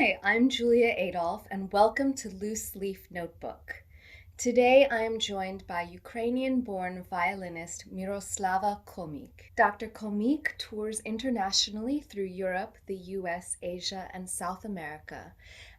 Hi, I'm Julia Adolphe, and welcome to LooseLeaf Notebook. Today I am joined by Ukrainian-born violinist Myroslava Khomik. Dr. Khomik tours internationally through Europe, the US, Asia, and South America,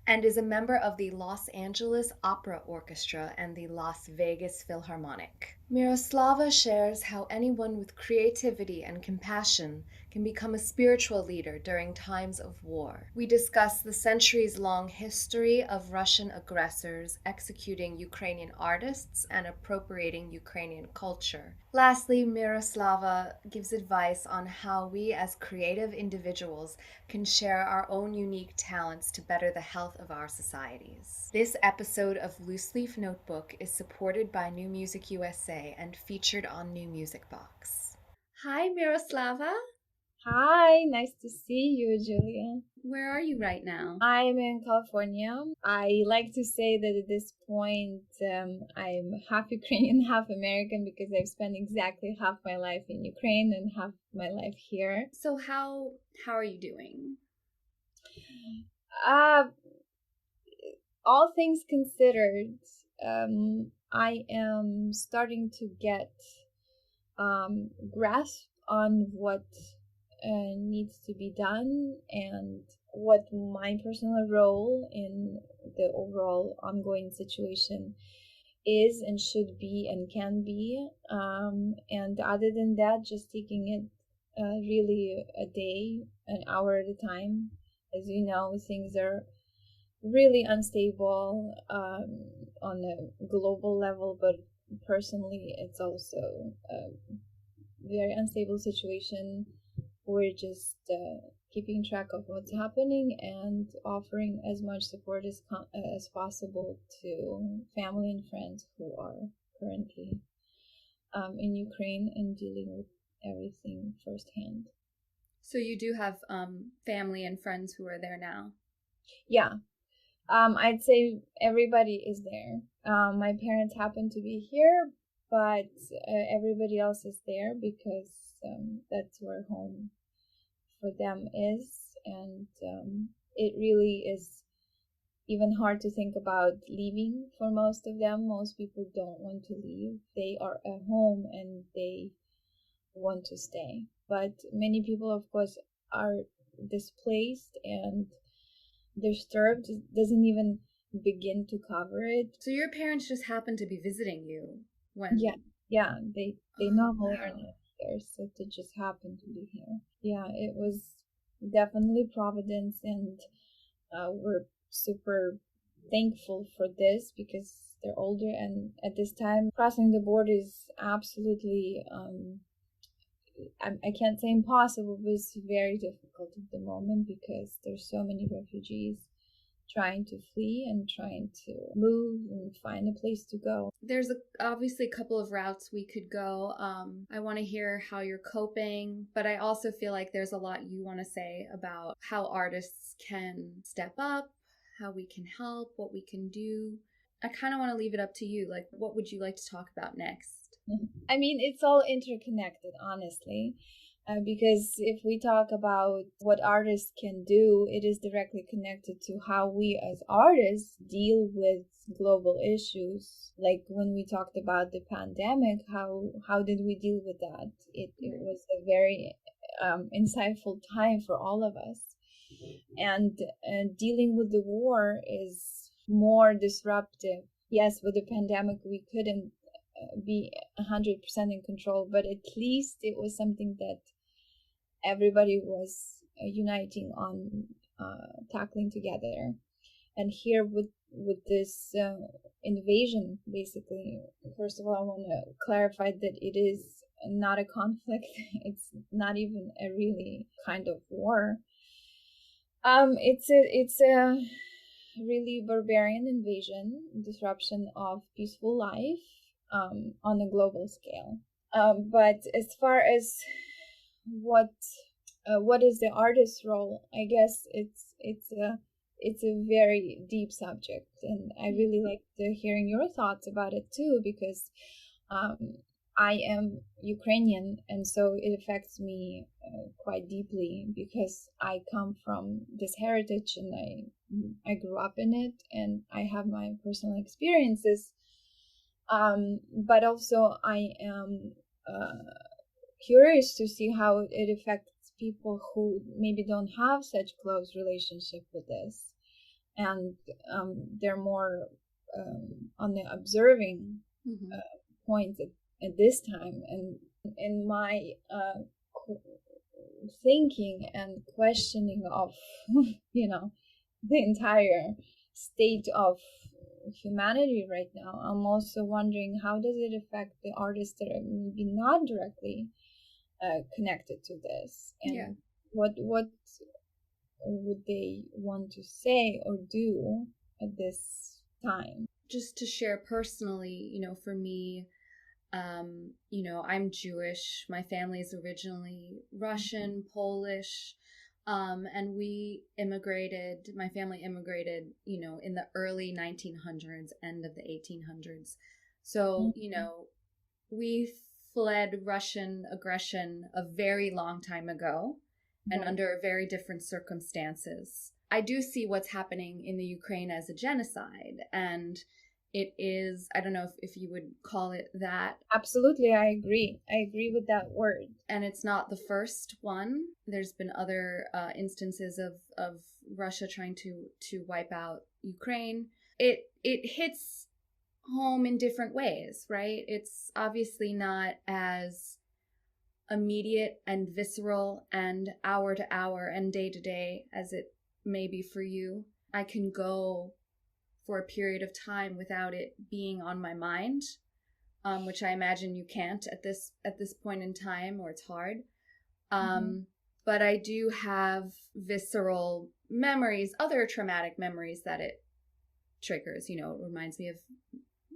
and is a member of the Los Angeles Opera Orchestra and the Las Vegas Philharmonic. Myroslava shares how anyone with creativity and compassion can become a spiritual leader during times of war. We discuss the centuries-long history of Russian aggressors executing Ukrainian artists and appropriating Ukrainian culture. Lastly, Myroslava gives advice on how we as creative individuals can share our own unique talents to better the health of our societies. This episode of LooseLeaf Notebook is supported by New Music USA and featured on New Music Box. Hi, Myroslava. Hi, nice to see you, Julia. Where are you right now? I'm in California. I like to say that at this point, I'm half Ukrainian, half American because I've spent exactly half my life in Ukraine and half my life here. So how are you doing? Uh, all things considered, I am starting to get grasp on what needs to be done and what my personal role in the overall ongoing situation is and should be and can be. And other than that, just taking it really a day, an hour at a time. As you know, things are really unstable on a global level, but personally, it's also a very unstable situation. We're just keeping track of what's happening and offering as much support as possible to family and friends who are currently in Ukraine and dealing with everything firsthand. So you do have family and friends who are there now. Yeah, I'd say everybody is there. My parents happen to be here, but everybody else is there because that's where home for them is, and it really is even hard to think about leaving for most of them. Most people don't want to leave. They are at home and they want to stay. But many people, of course, are displaced and disturbed. It doesn't even begin to cover it. So your parents just happened to be visiting you when. Yeah, they Oh, normally are wow. not there, so they just happen to be here. Yeah, it was definitely providence, and we're super thankful for this because they're older, and at this time crossing the border is absolutely I can't say impossible, but it's very difficult at the moment because there's so many refugees trying to flee and trying to move and find a place to go. There's obviously a couple of routes we could go. I want to hear how you're coping, but I also feel like there's a lot you want to say about how artists can step up, how we can help, what we can do. I kind of want to leave it up to you. Like, what would you like to talk about next? I mean, it's all interconnected, honestly. Because if we talk about what artists can do, it is directly connected to how we as artists deal with global issues. Like when we talked about the pandemic, how did we deal with that? It was a very insightful time for all of us. And dealing with the war is more disruptive. Yes, with the pandemic, we couldn't be 100% in control, but at least it was something that everybody was uniting on tackling together. And here with this invasion, basically, first of all, I want to clarify that it is not a conflict. It's not even a really kind of war. It's a really barbarian invasion, disruption of peaceful life on a global scale. But as far as what what is the artist's role, I guess it's a very deep subject, and I really like hearing your thoughts about it too, because um, I am Ukrainian, and so it affects me quite deeply because I come from this heritage and I I grew up in it and I have my personal experiences. But also I am curious to see how it affects people who maybe don't have such close relationship with this, and they're more on the observing point at this time. And in my thinking and questioning of the entire state of humanity right now, I'm also wondering how does it affect the artists that are maybe not directly connected to this, and what would they want to say or do at this time. Just to share personally, for me, I'm Jewish. My family is originally Russian, Polish, and my family immigrated, in the early 1900s, end of the 1800s. So, we fled Russian aggression a very long time ago and under very different circumstances. I do see what's happening in the Ukraine as a genocide, and it is, I don't know if you would call it that. Absolutely, I agree with that word. And it's not the first one. There's been other instances of Russia trying to wipe out Ukraine. It hits home in different ways, right? It's obviously not as immediate and visceral and hour to hour and day to day as it may be for you. I can go for a period of time without it being on my mind, which I imagine you can't at this point in time, or it's hard. But I do have visceral memories, other traumatic memories that it triggers. It reminds me of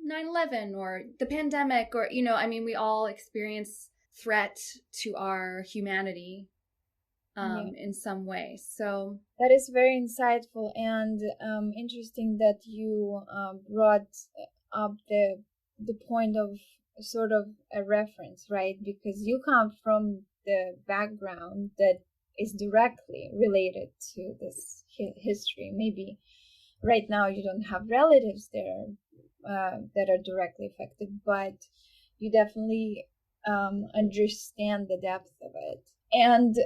9/11 or the pandemic, or we all experience threat to our humanity in some way. So that is very insightful and interesting that you brought up the point of sort of a reference, right? Because you come from the background that is directly related to this history. Maybe right now you don't have relatives there that are directly affected, but you definitely understand the depth of it. And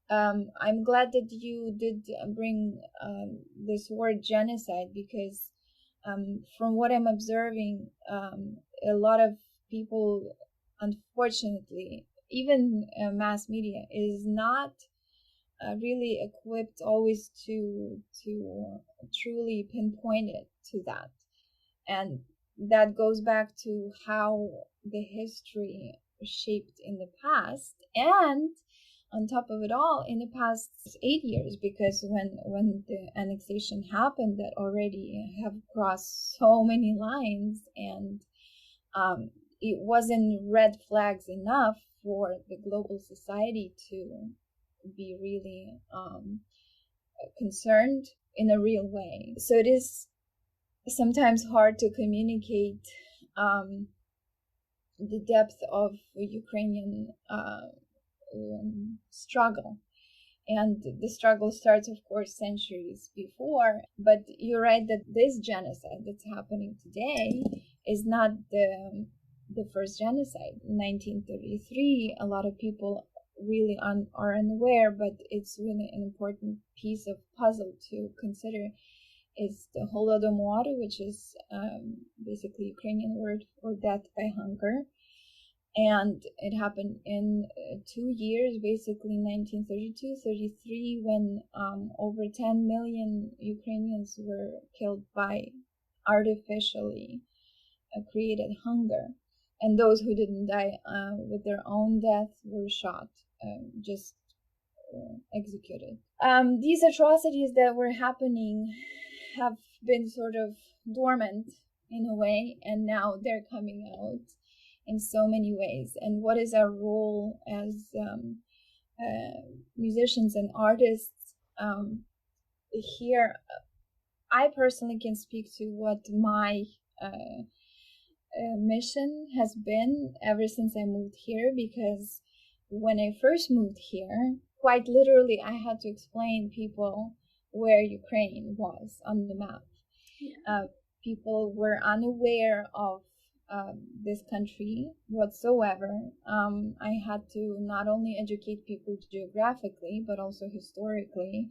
I'm glad that you did bring this word genocide, because from what I'm observing, a lot of people, unfortunately, even mass media, is not really equipped always to truly pinpoint it to that. And that goes back to how the history was shaped in the past, and on top of it all, in the past 8 years, because when the annexation happened, that already have crossed so many lines, and it wasn't red flags enough for the global society to be really concerned in a real way. So it is sometimes hard to communicate the depth of Ukrainian struggle. And the struggle starts, of course, centuries before. But you're right that this genocide that's happening today is not the first genocide. In 1933, a lot of people really are unaware, but it's really an important piece of puzzle to consider, is the Holodomur, which is basically Ukrainian word for death by hunger. And it happened in 2 years, basically 1932-33, when over 10 million Ukrainians were killed by artificially created hunger. And those who didn't die with their own death were shot, just executed. These atrocities that were happening have been sort of dormant in a way, and now they're coming out in so many ways. And what is our role as musicians and artists here? I personally can speak to what my mission has been ever since I moved here, because when I first moved here, quite literally, I had to explain people where Ukraine was on the map. People were unaware of this country whatsoever. I had to not only educate people geographically, but also historically.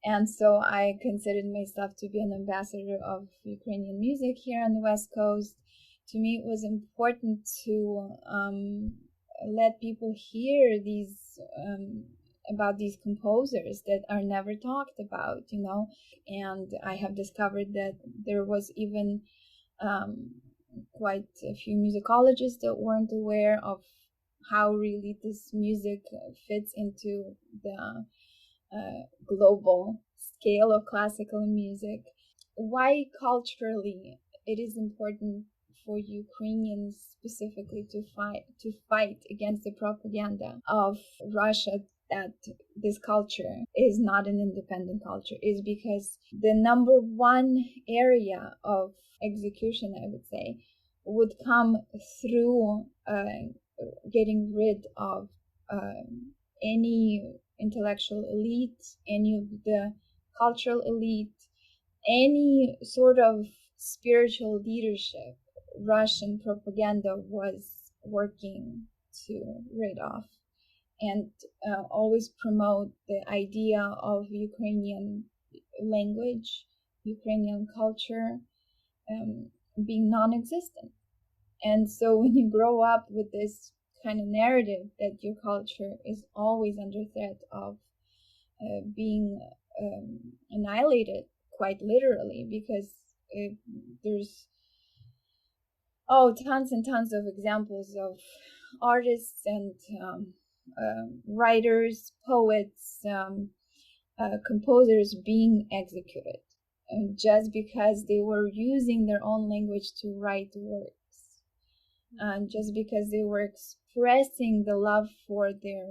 And so I considered myself to be an ambassador of Ukrainian music here on the West Coast. To me, it was important to let people hear these about these composers that are never talked about, And I have discovered that there was even quite a few musicologists that weren't aware of how really this music fits into the global scale of classical music. Why culturally it is important for Ukrainians specifically to fight against the propaganda of Russia that this culture is not an independent culture is because the number one area of execution, I would say, would come through getting rid of any intellectual elite, any of the cultural elite, any sort of spiritual leadership. Russian propaganda was working to rid off and always promote the idea of Ukrainian language, Ukrainian culture being non-existent. And so when you grow up with this kind of narrative that your culture is always under threat of being annihilated, quite literally, because there's tons and tons of examples of artists and writers, poets, composers being executed just because they were using their own language to write works, and just because they were expressing the love for their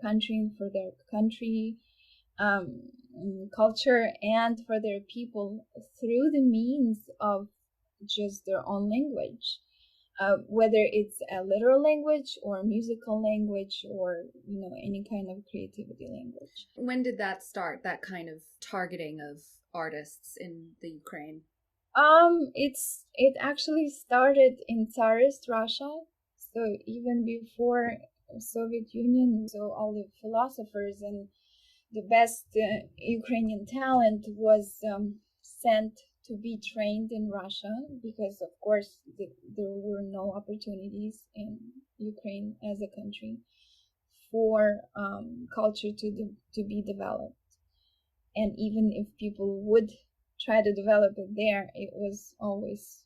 country and for their country culture and for their people through the means of just their own language, whether it's a literal language or musical language or any kind of creativity language. When did that start, that kind of targeting of artists in the Ukraine? It actually started in Tsarist Russia, so even before Soviet Union. So all the philosophers and the best Ukrainian talent was sent to be trained in Russia because, of course, there were no opportunities in Ukraine as a country for culture to be developed. And even if people would try to develop it there, it was always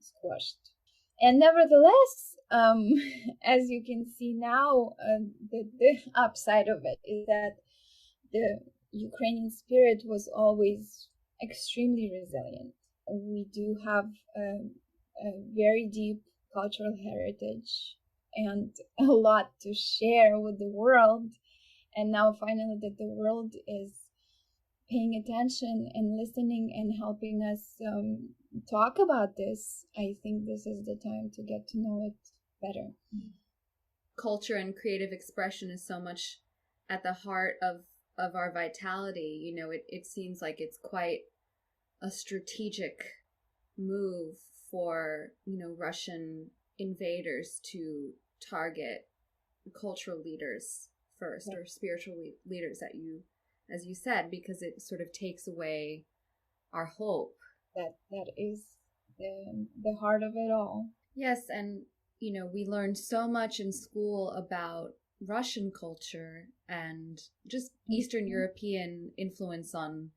squashed. And nevertheless, as you can see now, the upside of it is that the Ukrainian spirit was always extremely resilient. We do have a very deep cultural heritage and a lot to share with the world. And now finally that the world is paying attention and listening and helping us talk about this, I think this is the time to get to know it better. Culture and creative expression is so much at the heart of our vitality. It seems like it's quite a strategic move for Russian invaders to target cultural leaders first, or spiritual leaders, that as you said, because it sort of takes away our hope. That is the heart of it all. Yes, and we learned so much in school about Russian culture and just Eastern European influence on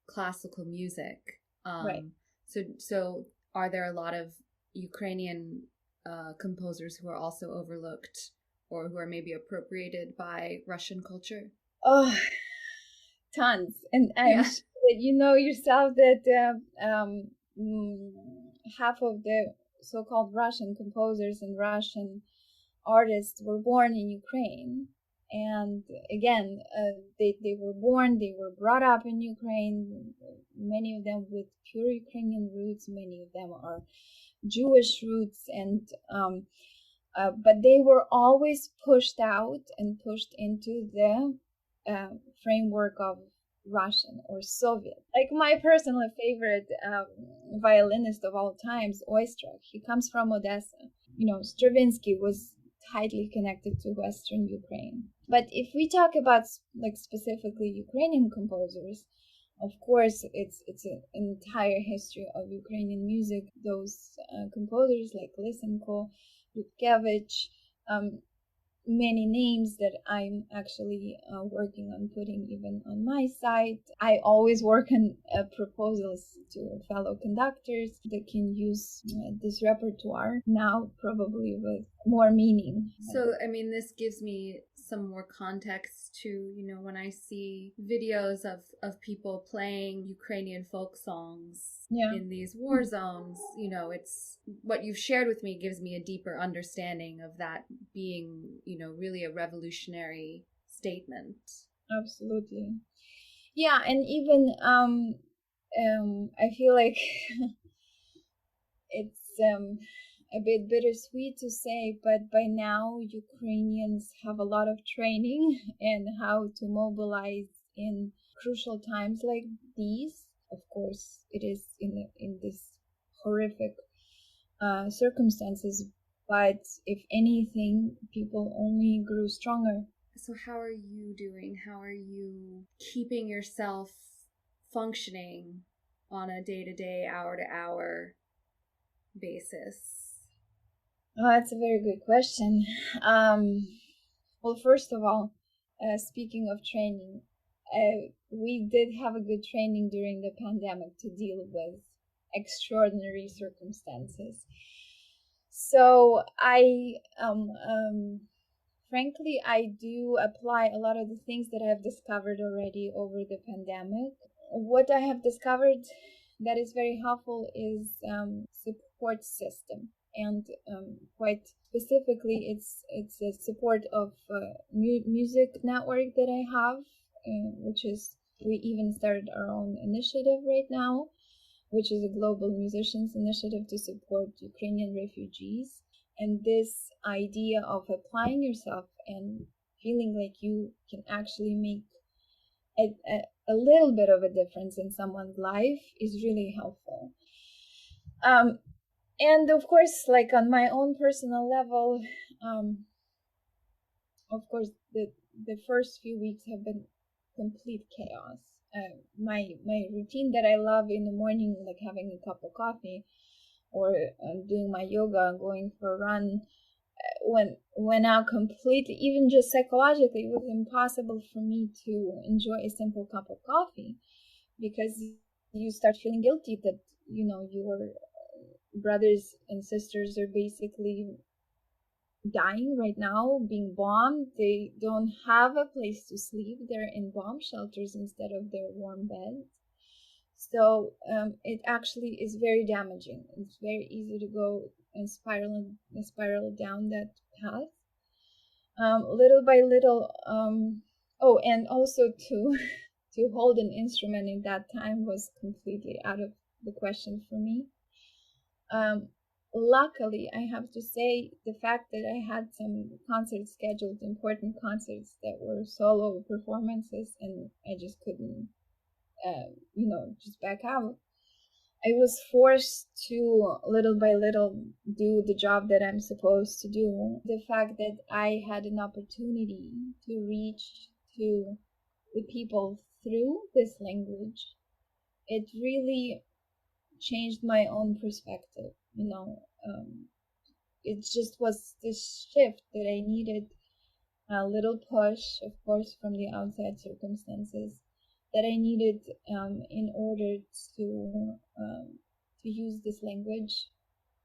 classical music. Right. So are there a lot of Ukrainian composers who are also overlooked or who are maybe appropriated by Russian culture? Oh, tons. And I'm sure that you know yourself that half of the so-called Russian composers and Russian artists were born in Ukraine. And again, they were born, they were brought up in Ukraine, many of them with pure Ukrainian roots, many of them are Jewish roots, and but they were always pushed out and pushed into the framework of Russian or Soviet. Like my personal favorite violinist of all times, Oistrakh, he comes from Odessa. Stravinsky was tightly connected to Western Ukraine. But if we talk about like specifically Ukrainian composers, of course, it's an entire history of Ukrainian music. Those composers like Lysenko, Yutkevich, many names that I'm actually working on putting even on my site. I always work on proposals to fellow conductors that can use this repertoire now, probably with more meaning. So, I mean, this gives me some more context to, when I see videos of people playing Ukrainian folk songs in these war zones, it's what you've shared with me gives me a deeper understanding of that being, really a revolutionary statement. Absolutely. Yeah, and even I feel like it's a bit bittersweet to say, but by now Ukrainians have a lot of training in how to mobilize in crucial times like these. Of course, it is in this horrific circumstances, but if anything, people only grew stronger. So, how are you doing? How are you keeping yourself functioning on a day-to-day, hour-to-hour basis? Oh, that's a very good question. Well, first of all, speaking of training, we did have a good training during the pandemic to deal with extraordinary circumstances. So frankly, I do apply a lot of the things that I've discovered already over the pandemic. What I have discovered that is very helpful is support system, and quite specifically, it's a support of music network that I have, which is we even started our own initiative right now, which is a global musicians initiative to support Ukrainian refugees. And this idea of applying yourself and feeling like you can actually make a little bit of a difference in someone's life is really helpful. And of course, like on my own personal level, of course, the first few weeks have been complete chaos. My routine that I love in the morning, like having a cup of coffee or doing my yoga, going for a run, went out completely. Even just psychologically, it was impossible for me to enjoy a simple cup of coffee because you start feeling guilty that your brothers and sisters are basically dying right now, being bombed. They don't have a place to sleep. They're in bomb shelters instead of their warm beds. So it actually is very damaging. It's very easy to go and spiral down that path. Little by little. Oh, and also to to hold an instrument in that time was completely out of the question for me. Luckily, I have to say the fact that I had some concerts scheduled, important concerts that were solo performances, and I just couldn't, just back out. I was forced to little by little do the job that I'm supposed to do. The fact that I had an opportunity to reach to the people through this language, it really changed my own perspective. It just was this shift that I needed, a little push, of course, from the outside circumstances that I needed in order to use this language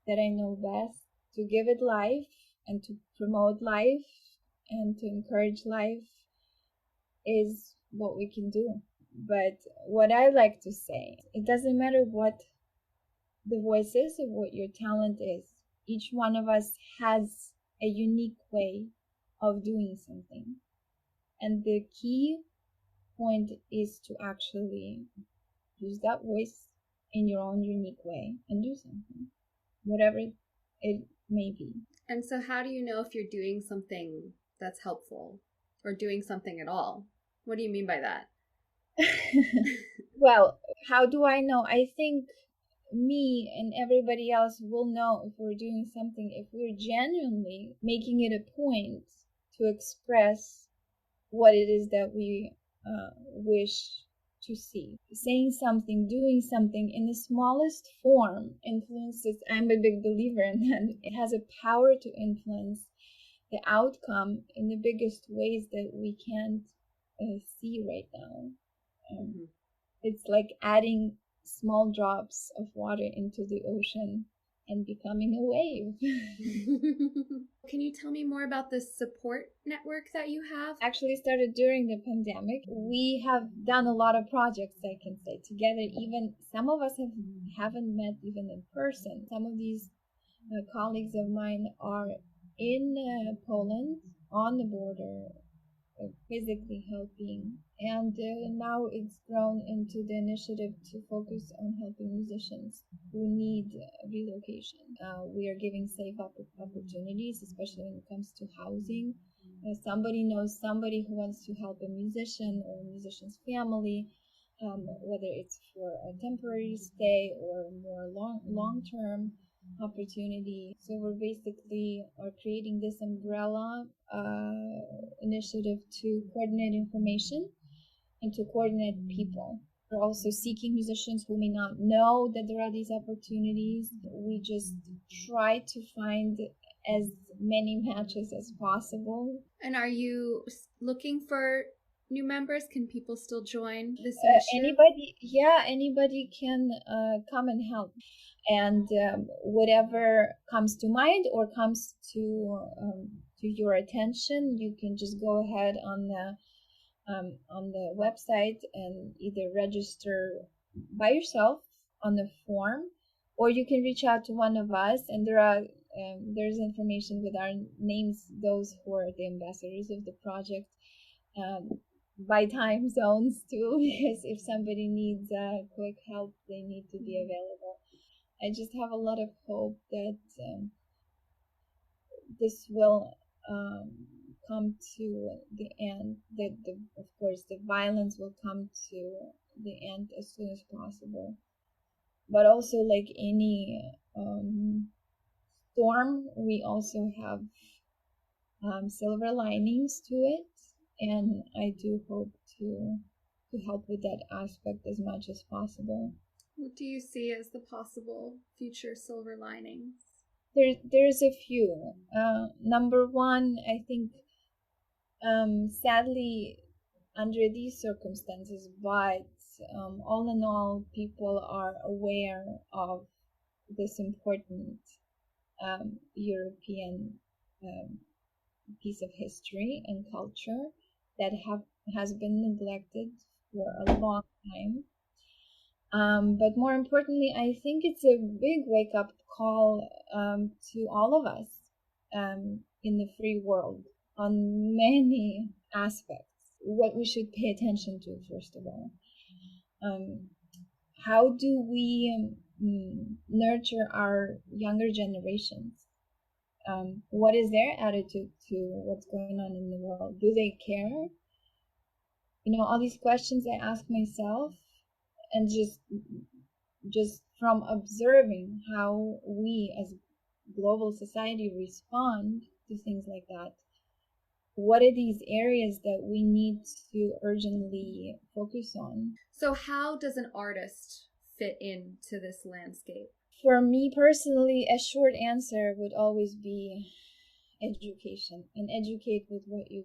that I know best, to give it life and to promote life and to encourage life is what we can do. But what I like to say, it doesn't matter what the voice is or what your talent is. Each one of us has a unique way of doing something. And the key point is to actually use that voice in your own unique way and do something, whatever it may be. And so, how do you know if you're doing something that's helpful or doing something at all? What do you mean by that? Well, how do I know? I think me and everybody else will know if we're doing something, if we're genuinely making it a point to express what it is that we wish to see. Saying something, doing something in the smallest form influences. I'm a big believer in that. It has a power to influence the outcome in the biggest ways that we can't see right now. Um, it's like adding small drops of water into the ocean and becoming a wave. Can you tell me more about the support network that you have? Actually started during the pandemic. We have done a lot of projects, I can say, together. Even some of us haven't met even in person. Some of these colleagues of mine are in Poland on the border, physically helping, and now it's grown into the initiative to focus on helping musicians who need relocation. We are giving safe opportunities, especially when it comes to housing. Somebody knows somebody who wants to help a musician or a musician's family, whether it's for a temporary stay or more long term opportunity. So we're basically are creating this umbrella initiative to coordinate information and to coordinate people. We're also seeking musicians who may not know that there are these opportunities. We just try to find as many matches as possible. And are you looking for new members? Can people still join this initiative? Anybody can come and help. And whatever comes to mind or comes to your attention, you can just go ahead on the website and either register by yourself on the form, or you can reach out to one of us. And there's information with our names, those who are the ambassadors of the project, by time zones too, because if somebody needs quick help, they need to be available. I just have a lot of hope that this will come to the end, that of course the violence will come to the end as soon as possible. But also, like any storm, we also have silver linings to it, and I do hope to help with that aspect as much as possible. What do you see as the possible future silver linings? There's a few. Number one, I think, sadly, under these circumstances, but all in all, people are aware of this important European piece of history and culture that has been neglected for a long time. But more importantly, I think it's a big wake-up call to all of us in the free world on many aspects. What we should pay attention to, first of all. How do we nurture our younger generations? What is their attitude to what's going on in the world? Do they care? All these questions I ask myself, and just from observing how we as global society respond to things like that, what are these areas that we need to urgently focus on? So how does an artist fit into this landscape? For me personally, a short answer would always be education, and educate with what you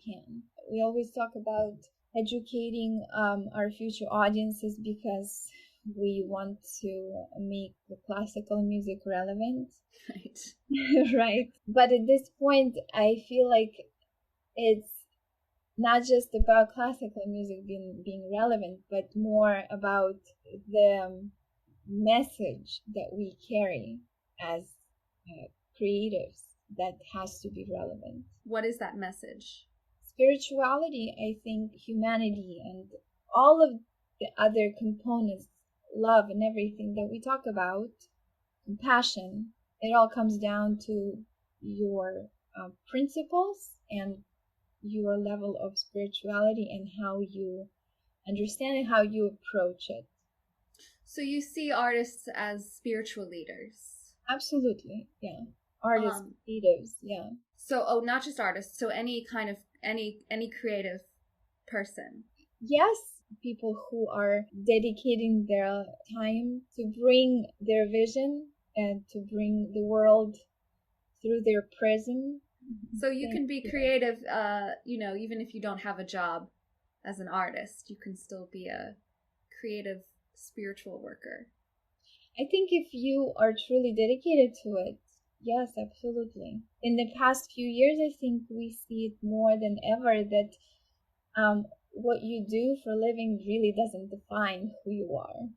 can. We always talk about educating our future audiences because we want to make the classical music relevant. Right. Right. But at this point, I feel like it's not just about classical music being relevant, but more about the message that we carry as creatives that has to be relevant. What is that message? Spirituality, I think, humanity, and all of the other components, love and everything that we talk about, compassion, it all comes down to your principles and your level of spirituality and how you understanding how you approach it. So you see artists as spiritual leaders. Absolutely, yeah. Artists, creatives, yeah. So not just artists, so any kind of any creative person. Yes, people who are dedicating their time to bring their vision and to bring the world through their prism. So you can be creative, even if you don't have a job as an artist, you can still be a creative spiritual worker. I think if you are truly dedicated to it, yes, absolutely. In the past few years, I think we see it more than ever that what you do for a living really doesn't define who you are.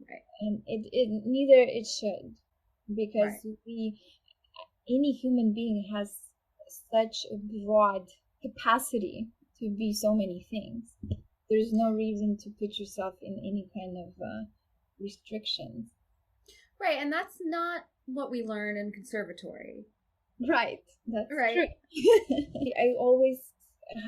Right. And it neither it should, because right. any human being has such a broad capacity to be so many things. There's no reason to put yourself in any kind of restrictions. Right, and that's not what we learn in conservatory. Right, that's right. True. I always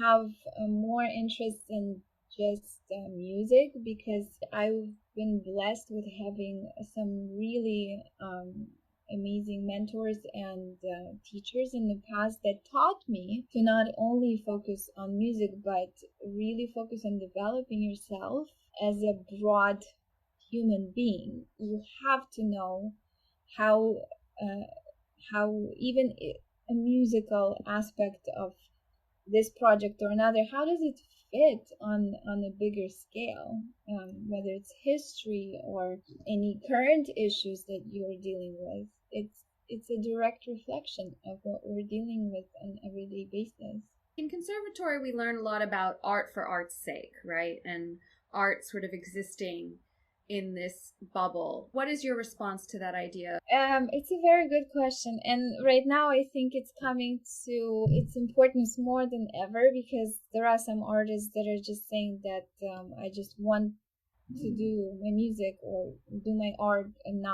have more interest in just music because I've been blessed with having some really amazing mentors and teachers in the past that taught me to not only focus on music but really focus on developing yourself as a broad human being. You have to know how uh, how even a musical aspect of this project or another, how does it fit on a bigger scale, whether it's history or any current issues that you're dealing with. It's a direct reflection of what we're dealing with on an everyday basis. In conservatory, we learn a lot about art for art's sake, right? And art sort of existing in this bubble. What is your response to that idea? It's a very good question, and right now I think it's coming to its importance more than ever because there are some artists that are just saying that I just want to do my music or do my art and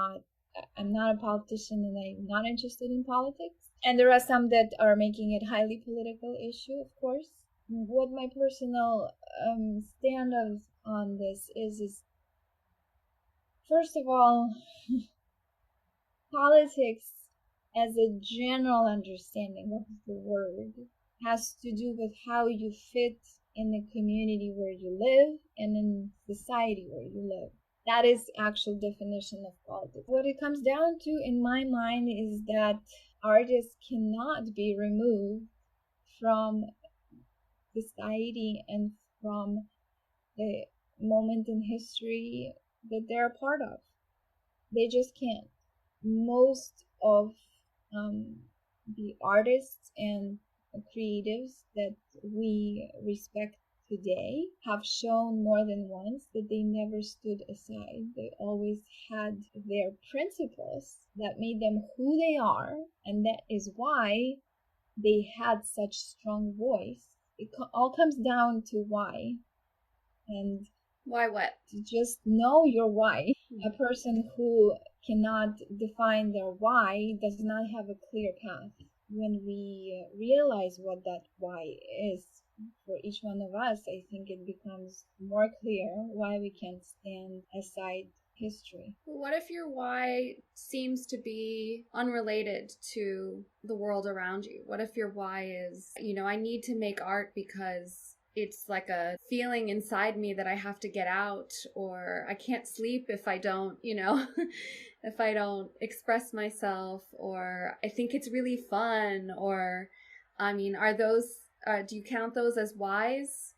I'm not a politician and I'm not interested in politics. And there are some that are making it highly political issue, of course. What my personal stand on this is first of all, politics as a general understanding of the word has to do with how you fit in the community where you live and in society where you live. That is the actual definition of politics. What it comes down to in my mind is that artists cannot be removed from society and from the moment in history that they're a part of. They just can't. Most of um, the artists and creatives that we respect today have shown more than once that they never stood aside. They always had their principles that made them who they are, and that is why they had such strong voice. It all comes down to why. And why what? To just know your why. A person who cannot define their why does not have a clear path. When we realize what that why is for each one of us, I think it becomes more clear why we can't stand aside history. What if your why seems to be unrelated to the world around you? What if your why is, I need to make art because it's like a feeling inside me that I have to get out, or I can't sleep if I don't, if I don't express myself, or I think it's really fun, or, are those, do you count those as whys?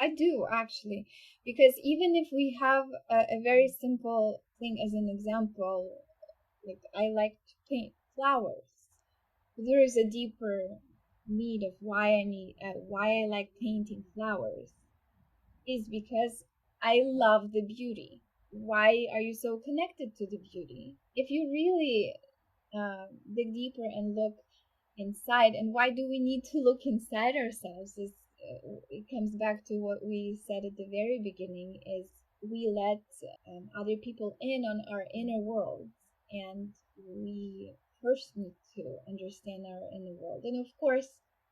I do actually, because even if we have a very simple thing as an example, like I like to paint flowers, there is a deeper need of why I like painting flowers is because I love the beauty. Why are you so connected to the beauty? If you really dig deeper and look inside, and why do we need to look inside ourselves? It comes back to what we said at the very beginning: is we let other people in on our inner world, and we first need to understand our inner world. And of course,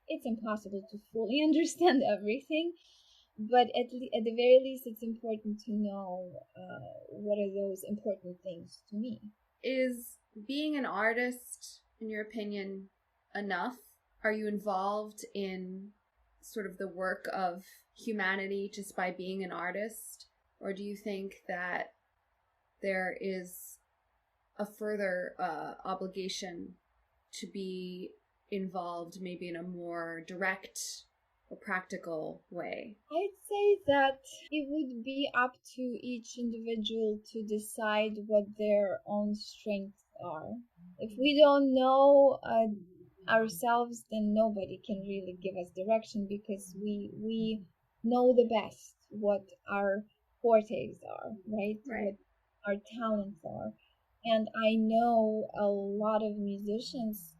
it's impossible to fully understand everything, But at the very least, it's important to know what are those important things to me. Is being an artist, in your opinion, enough? Are you involved in sort of the work of humanity just by being an artist? Or do you think that there is a further obligation to be involved maybe in a more direct or practical way? I'd say that it would be up to each individual to decide what their own strengths are. If we don't know ourselves, then nobody can really give us direction, because we know the best what our fortes are, right? What our talents are. And I know a lot of musicians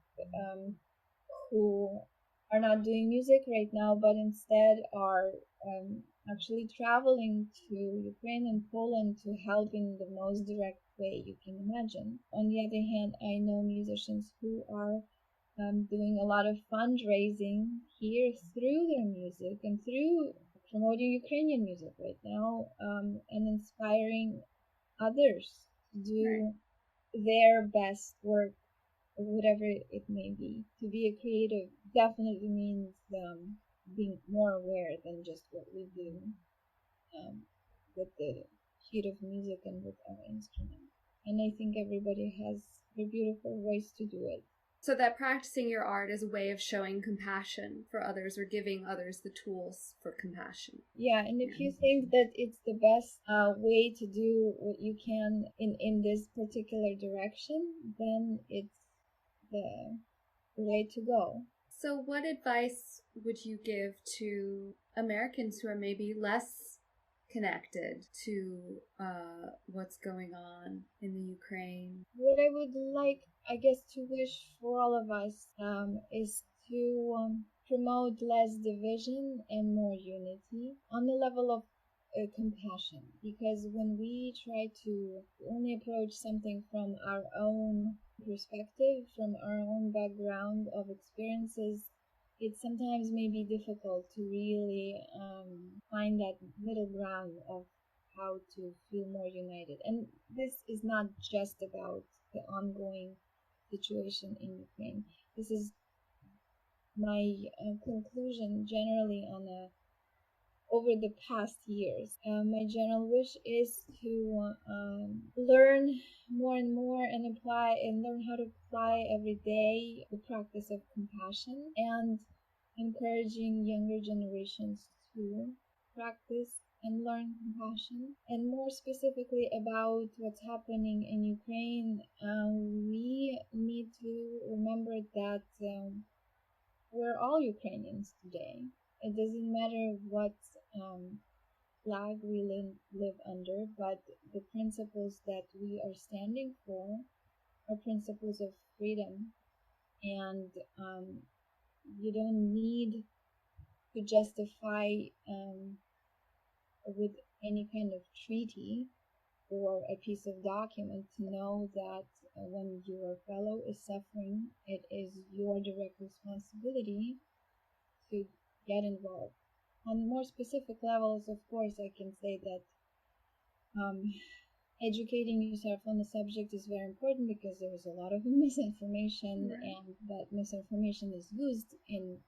who are not doing music right now, but instead are actually traveling to Ukraine and Poland to help in the most direct way you can imagine. On the other hand, I know musicians who are doing a lot of fundraising here through their music and through promoting Ukrainian music right now, and inspiring others to do their best work, whatever it may be. To be a creative definitely means being more aware than just what we do with the sheet of music and with our instrument. And I think everybody has a beautiful voice to do it. So that practicing your art is a way of showing compassion for others or giving others the tools for compassion. Yeah, and if you think that it's the best way to do what you can in this particular direction, then it's the way to go. So what advice would you give to Americans who are maybe less connected to what's going on in the Ukraine? What I would like, I guess, to wish for all of us is to promote less division and more unity on the level of compassion. Because when we try to only approach something from our own perspective, from our own background of experiences, it sometimes may be difficult to really find that middle ground of how to feel more united. And this is not just about the ongoing situation in Ukraine. This is my conclusion generally on a over the past years. My general wish is to learn more and more and apply and learn how to apply every day the practice of compassion, and encouraging younger generations to practice and learn compassion. And more specifically about what's happening in Ukraine, we need to remember that we're all Ukrainians today. It doesn't matter what flag we live under, but the principles that we are standing for are principles of freedom. And you don't need to justify with any kind of treaty or a piece of document to know that when your fellow is suffering, it is your direct responsibility to get involved. On more specific levels, of course, I can say that educating yourself on the subject is very important, because there is a lot of misinformation, and that misinformation is used in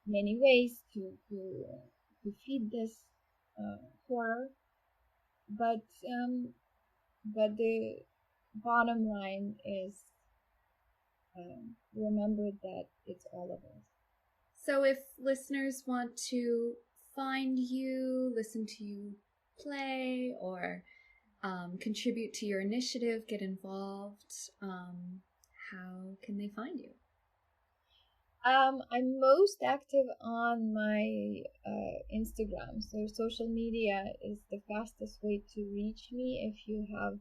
many ways to feed this horror. But the bottom line is remember that it's all of us. So if listeners want to find you, listen to you play, or contribute to your initiative, get involved, how can they find you? I'm most active on my Instagram. So social media is the fastest way to reach me if you have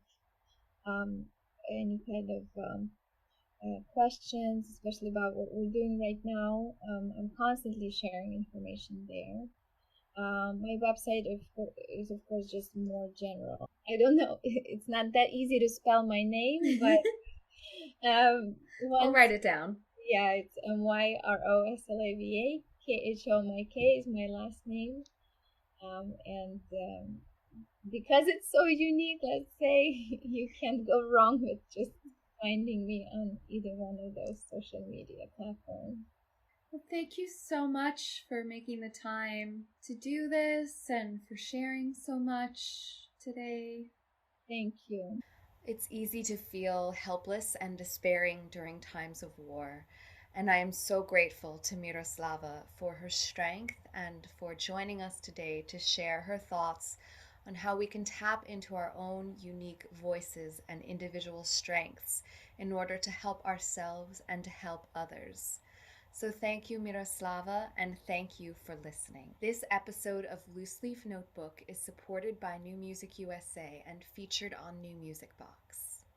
any kind of questions, especially about what we're doing right now. I'm constantly sharing information there. My website is of course just more general. I don't know. It's not that easy to spell my name, but I'll write it down. Yeah, it's Myroslava Khomik is my last name. And because it's so unique, let's say, you can't go wrong with just finding me on either one of those social media platforms. Well, thank you so much for making the time to do this and for sharing so much today. Thank you. It's easy to feel helpless and despairing during times of war, and I am so grateful to Myroslava for her strength and for joining us today to share her thoughts on how we can tap into our own unique voices and individual strengths in order to help ourselves and to help others. So thank you, Myroslava, and thank you for listening. This episode of LooseLeaf Notebook is supported by New Music USA and featured on New Music Box.